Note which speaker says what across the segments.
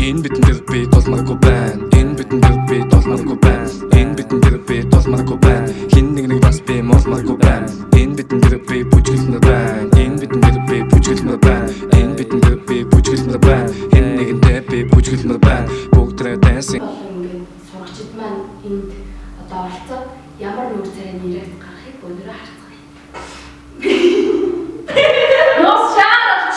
Speaker 1: Энэ битэн дээр би тулмаргүй байна. Энэ битэн дээр би тулмаргүй байна. Энэ битэн дээр би тулмаргүй байна. Хин нэг бас би муулмаргүй байна. Энэ битэн дээр би бүжгэлмээр байна. Энэ битэн дээр би бүжгэлмээр байна. Энэ битэн дээр би бүжгэлмээр байна. Хин нэгэндээ би бүжгэлмээр байна. Бүгдрээ dancing.
Speaker 2: Ингээд сурагчид маань энд одоо оролцоод ямар нүүр царайны ирээд гарахыг өнөөдөр харцгаая. Нос шаарч.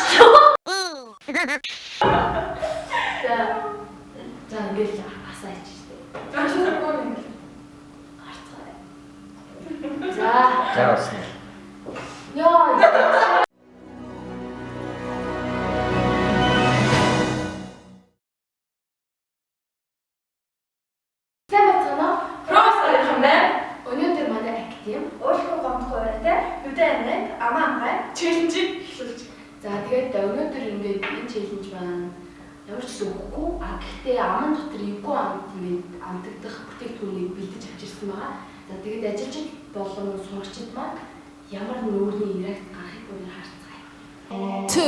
Speaker 2: За ингээд асаач штэ. Харцгаая. За.
Speaker 3: Яасан.
Speaker 2: Яа. Өнөөдөр манай актив
Speaker 4: Өөрийнхөө гомдох өрөөтэй нүдэн амаантай челленжийг эхлүүлж.
Speaker 2: За тэгээд өнөөдөр ингээд энэ челленж маань ямар ч гэсэн өгөхгүй гэхдээ аман дотор эвгүй амт ингээд амтагдах бүтээгдэхүүнийг бэлдэж авчирсан байгаа. За тэгээд ажилчид болон сурагчид маань ямар нүүрний реакц гарахыг өнөөдөр харцгаая. 2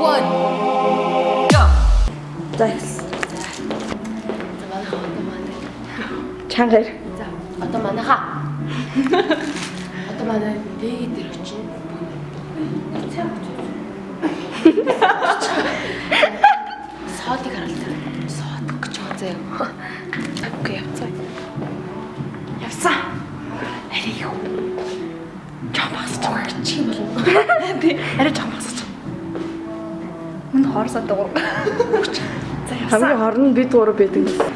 Speaker 2: 1 go.
Speaker 4: За эхэлсэн.
Speaker 2: За манай хатан маань
Speaker 4: Чангаар.
Speaker 2: за одоо манайхаа одоо манай дээг дээр очив. Саадыг харалтай. Саад гэж байгаа заяа. Окей, явцгаа. Явсан. Арай юу. Чам багсаж байгаа гэж юм болов. Тий, арай чам багсаж.
Speaker 4: Мөн хоорсоо дуу.
Speaker 2: За явсан.
Speaker 4: Хамгийн хорн нь бид гурав байдаг гэсэн.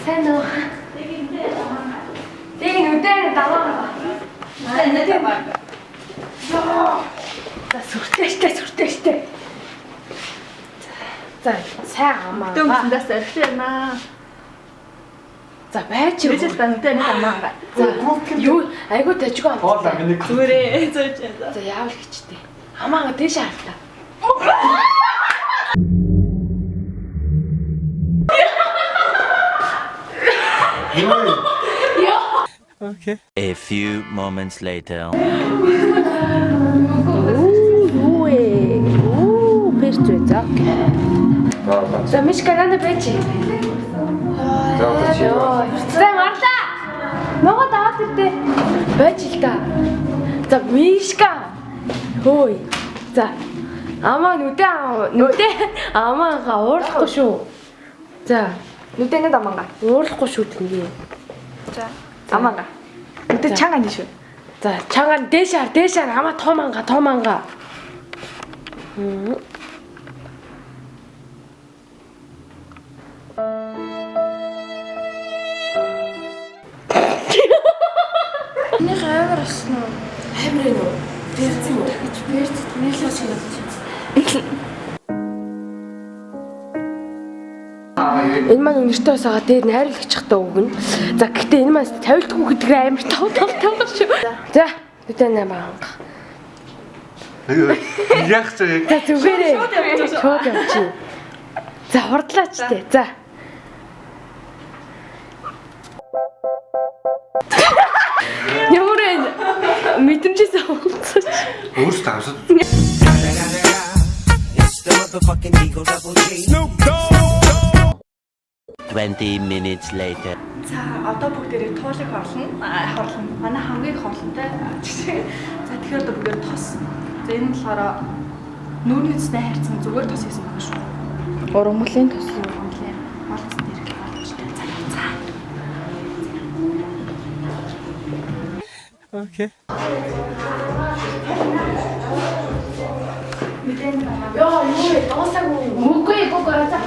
Speaker 2: Сайн уу? Дээг нүдэн даваа. Нүдэн баг. Яа. За сүртэй. За сайн амаа.
Speaker 4: Дөнгөсөндөөс архив яана.
Speaker 2: За байж юу.
Speaker 4: Бид нүдэн амаа.
Speaker 2: За юу айгуу дажгүй амт.
Speaker 3: Хоолой миний
Speaker 4: Зүгээрээ зөөж.
Speaker 2: За яавал гэчтэй. Амаага дээш харлаа.
Speaker 1: Okay.
Speaker 5: A few moments later.
Speaker 2: Юу ээ. Перчээ за. За мишка надад байж. За марлаа. Нөгөө даваад ирдээ. Байж л та. За мишка. Хөөе. За. Амаа нүдэн амаагаа уурлахгүй шүү. За.
Speaker 4: Нүдэнэд амаанга.
Speaker 2: Уурлахгүй шүү тэнгээ.
Speaker 4: За. Амаанга. Нүдэн чанга нь шүү.
Speaker 2: За чангаан дээш хар амаа том анга.
Speaker 4: Эний хавар авсан уу?
Speaker 2: Амир ээ нөө. Бэрцэн үү? Бэрцэд нийлээ шинэ. Энэ маань өнөртөө сагаа дээр нь хайрлагчтай өгнө. За гэхдээ энэ маань тавилтгүй гэдгээр амар тав шүү. За нүдэн амаа.
Speaker 3: Яах ч яг
Speaker 2: За зүгээрээ. Шууд явчих. За хурдлаач тээ. За. Ямар мэдрэмжээс онцож.
Speaker 3: өөртөө авсад.
Speaker 5: 20 minutes later.
Speaker 4: За одоо бүгдээрээ туулыг хорлно. Манай хамгийн хорлонтой. За тэгэхээр одоо бүгдээр тос. За энэ нь болохоор нүүрний үстэй хайрцан зүгээр тос хийсэн байгаа шүү.
Speaker 2: Ургамлын тус.
Speaker 4: Ургамлын хоолцсон дээр их болгочтой. За.
Speaker 1: Okay.
Speaker 2: Яа, юу дуусаагүй. Мөхгүй гоо за.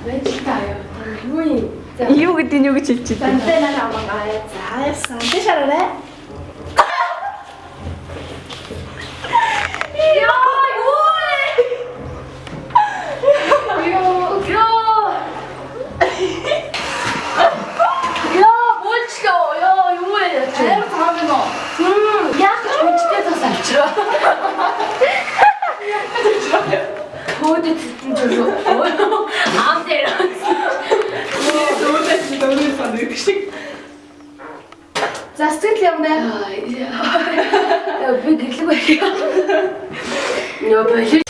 Speaker 2: Байж таа ёо. Юу юм?
Speaker 4: Юу гэдэг нь юу гэж хэлж
Speaker 2: За энэ наа амгаа.
Speaker 4: За яасан. Тэ шараарай.
Speaker 2: За сэтгэл явна. Би гэрлэг байх. Яа болоо.